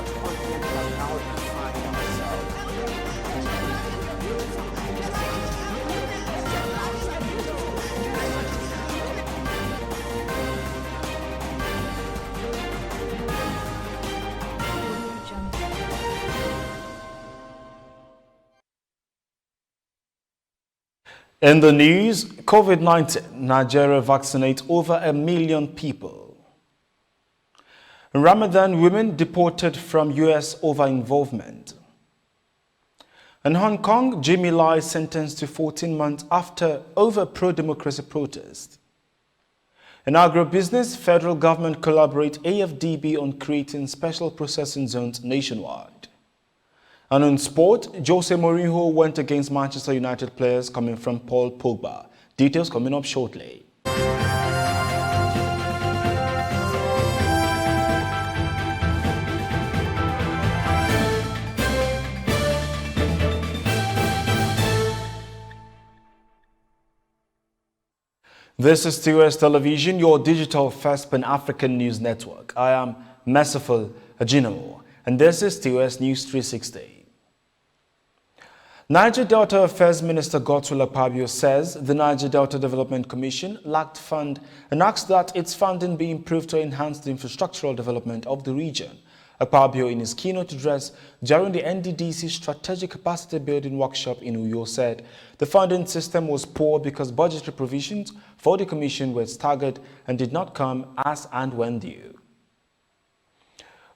subcontinent has now defined ourselves. In the news, COVID-19, Nigeria vaccinates over 1 million people. In Ramadan, women deported from US over involvement. In Hong Kong, Jimmy Lai sentenced to 14 months after over pro-democracy protest. In agribusiness, federal government collaborate AFDB on creating special processing zones nationwide. And in sport, Jose Mourinho went against Manchester United players coming from Paul Pogba. Details coming up shortly. This is TOS Television, your digital first Pan-African news network. I am Merciful Ajinomo, and this is TOS News 360. Niger Delta Affairs Minister Godswill Akpabio says the Niger Delta Development Commission lacked fund and asked that its funding be improved to enhance the infrastructural development of the region. Akpabio, in his keynote address during the NDDC Strategic Capacity Building Workshop in Uyo, said the funding system was poor because budgetary provisions for the commission were staggered and did not come as and when due.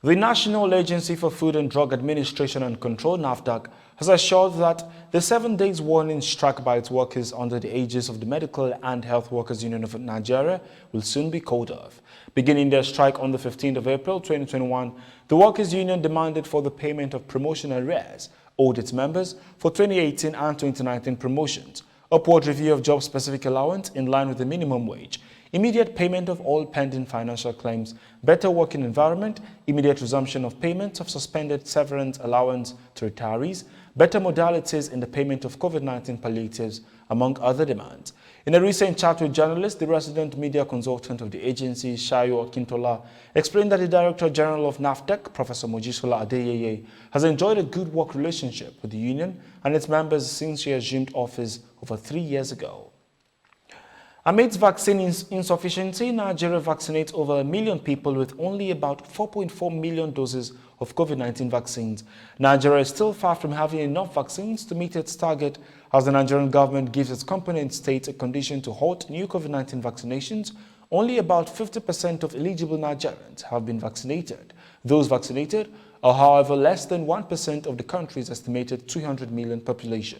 The National Agency for Food and Drug Administration and Control, NAFDAC, has assured that the 7 days warning struck by its workers under the aegis of the Medical and Health Workers Union of Nigeria will soon be called off. Beginning their strike on the 15th of April 2021, the Workers Union demanded for the payment of promotion arrears owed its members for 2018 and 2019 promotions, upward review of job-specific allowance in line with the minimum wage, immediate payment of all pending financial claims, better working environment, immediate resumption of payments of suspended severance allowance to retirees, better modalities in the payment of COVID-19 palliatives, among other demands. In a recent chat with journalists, the resident media consultant of the agency, Shayo Akintola, explained that the Director General of NAFDAC, Professor Mojisola Adeyeye, has enjoyed a good work relationship with the union and its members since she assumed office over 3 years ago. Amidst vaccine insufficiency, Nigeria vaccinates over 1 million people with only about 4.4 million doses of COVID-19 vaccines. Nigeria is still far from having enough vaccines to meet its target as the Nigerian government gives its component states a condition to halt new COVID-19 vaccinations. Only about 50% of eligible Nigerians have been vaccinated. Those vaccinated are, however, less than 1% of the country's estimated 200 million population.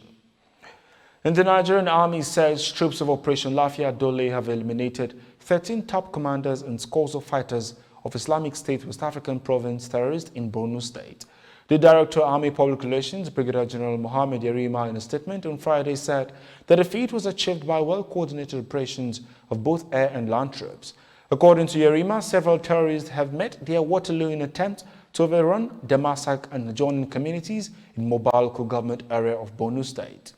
And the Nigerian Army says troops of Operation Lafia Dole have eliminated 13 top commanders and scores of fighters of Islamic State West African Province terrorists in Borno State. The Director of Army Public Relations, Brigadier General Mohammed Yerima, in a statement on Friday said that the feat was achieved by well-coordinated operations of both air and land troops. According to Yerima, several terrorists have met their Waterloo in attempt to overrun Damasak and adjoining communities in Mobile Local Government area of Borno State.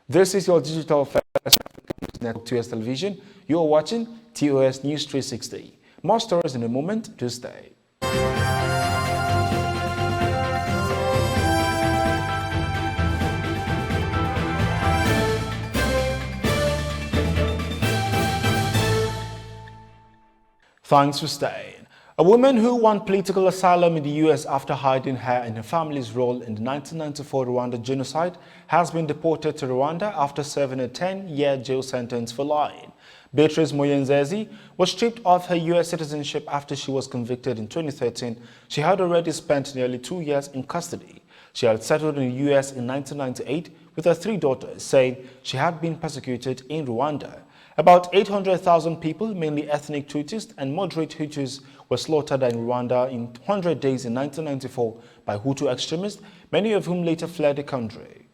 This is your digital first African news network, TOS Television. You are watching TOS News 360. More stories in a moment. Do stay. Thanks for staying. A woman who won political asylum in the U.S. after hiding her and her family's role in the 1994 Rwanda genocide has been deported to Rwanda after serving a 10-year jail sentence for lying. Beatrice Moyenzezi was stripped of her U.S. citizenship after she was convicted in 2013. She had already spent nearly 2 years in custody. She had settled in the U.S. in 1998 with her 3 daughters, saying she had been persecuted in Rwanda. About 800,000 people, mainly ethnic Tutsis and moderate Hutus, were slaughtered in Rwanda in 100 days in 1994 by Hutu extremists, many of whom later fled the country.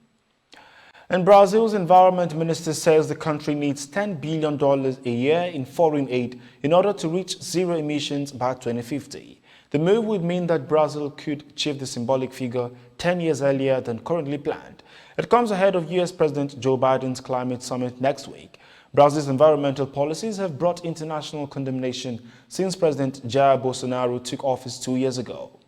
And Brazil's environment minister says the country needs $10 billion a year in foreign aid in order to reach zero emissions by 2050. The move would mean that Brazil could achieve the symbolic figure 10 years earlier than currently planned. It comes ahead of U.S. President Joe Biden's climate summit next week. Brazil's environmental policies have brought international condemnation since President Jair Bolsonaro took office 2 years ago.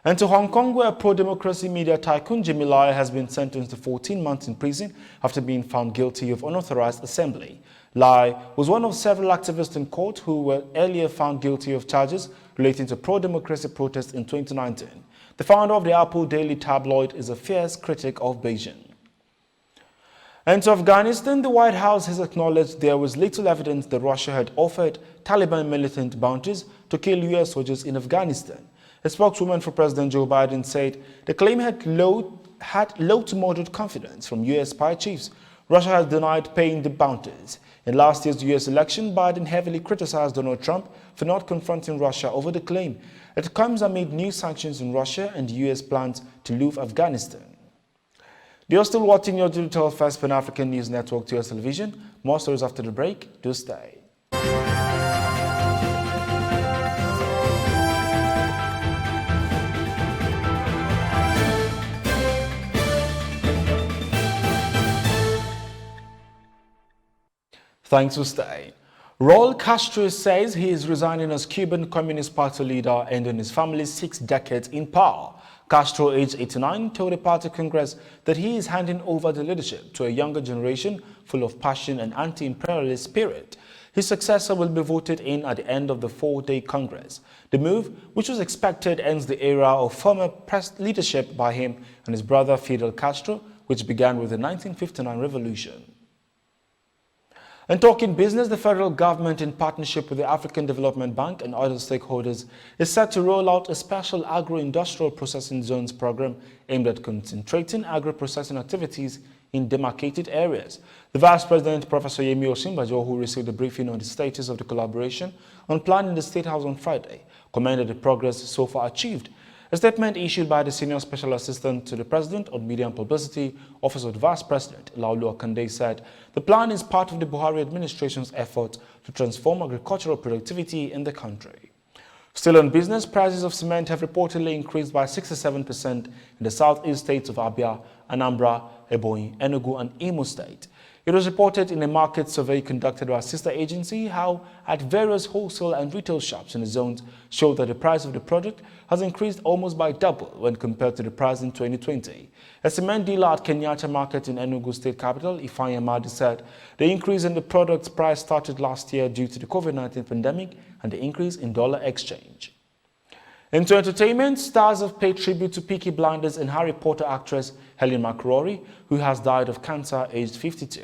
And to Hong Kong, where pro-democracy media tycoon Jimmy Lai has been sentenced to 14 months in prison after being found guilty of unauthorized assembly. Lai was one of several activists in court who were earlier found guilty of charges relating to pro-democracy protests in 2019. The founder of the Apple Daily tabloid is a fierce critic of Beijing. And to Afghanistan, the White House has acknowledged there was little evidence that Russia had offered Taliban militant bounties to kill U.S. soldiers in Afghanistan. A spokeswoman for President Joe Biden said the claim had low to moderate confidence from U.S. spy chiefs. Russia has denied paying the bounties. In last year's U.S. election, Biden heavily criticized Donald Trump for not confronting Russia over the claim. It comes amid new sanctions on Russia and the U.S. plans to leave Afghanistan. You're still watching your digital first Pan-African News Network, TOS Television. More stories after the break. Do stay. Thanks for staying. Raul Castro says he is resigning as Cuban Communist Party leader, ending his family's 6 decades in power. Castro, aged 89, told the party congress that he is handing over the leadership to a younger generation full of passion and anti-imperialist spirit. His successor will be voted in at the end of the 4-day congress. The move, which was expected, ends the era of former leadership by him and his brother Fidel Castro, which began with the 1959 revolution. And talking business, the federal government, in partnership with the African Development Bank and other stakeholders, is set to roll out a special agro-industrial processing zones program aimed at concentrating agro-processing activities in demarcated areas. The Vice President, Professor Yemi Osinbajo, who received a briefing on the status of the collaboration on planning the State House on Friday, commended the progress so far achieved. A statement issued by the Senior Special Assistant to the President on Media and Publicity, Office of the Vice President, Laulu Akande, said the plan is part of the Buhari administration's effort to transform agricultural productivity in the country. Still on business, prices of cement have reportedly increased by 67% in the southeast states of Abia, Anambra, Ebonyi, Enugu, and Imo State. It was reported in a market survey conducted by a sister agency how at various wholesale and retail shops in the zones showed that the price of the product has increased almost by double when compared to the price in 2020. A cement dealer at Kenyatta Market in Enugu State Capital, Ifeanyi Amadi, said the increase in the product's price started last year due to the COVID-19 pandemic and the increase in dollar exchange. Into entertainment, stars have paid tribute to Peaky Blinders and Harry Potter actress Helen McCrory, who has died of cancer aged 52.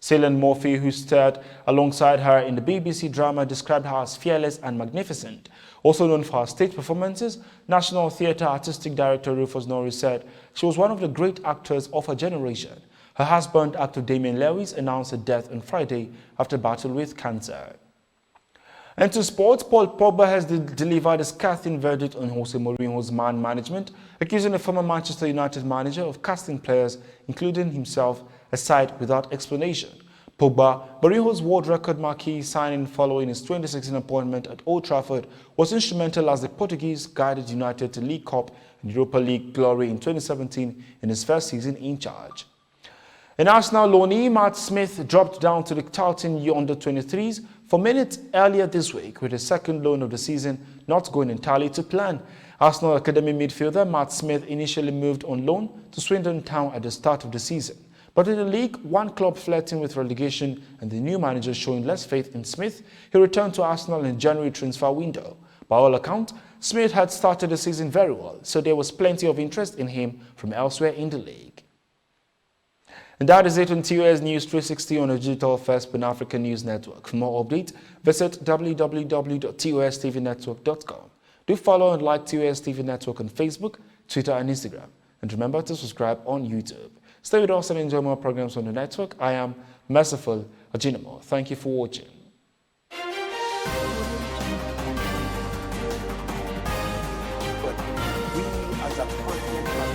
Cillian Murphy, who starred alongside her in the BBC drama, described her as fearless and magnificent. Also known for her stage performances, National Theatre Artistic Director Rufus Norris said she was one of the great actors of her generation. Her husband, actor Damian Lewis, announced her death on Friday after battle with cancer. And to sports, Paul Pogba has delivered a scathing verdict on Jose Mourinho's man management, accusing the former Manchester United manager of casting players, including himself, aside without explanation. Pogba, Mourinho's world record marquee signing following his 2016 appointment at Old Trafford, was instrumental as the Portuguese guided United to League Cup and Europa League glory in 2017 in his first season in charge. In Arsenal loanee, Matt Smith dropped down to the Charlton under-23s for minutes earlier this week, with his second loan of the season not going entirely to plan. Arsenal Academy midfielder Matt Smith initially moved on loan to Swindon Town at the start of the season. But in the league, one club flirting with relegation and the new manager showing less faith in Smith, he returned to Arsenal in January transfer window. By all accounts, Smith had started the season very well, so there was plenty of interest in him from elsewhere in the league. And that is it on TOS News 360 on the digital first Pan-African News Network. For more updates, visit www.tostvnetwork.com. Do follow and like TOS TV Network on Facebook, Twitter, and Instagram. And remember to subscribe on YouTube. Stay with us and enjoy more programs on the network. I am Merciful Ajinamo. Thank you for watching. But we as a continent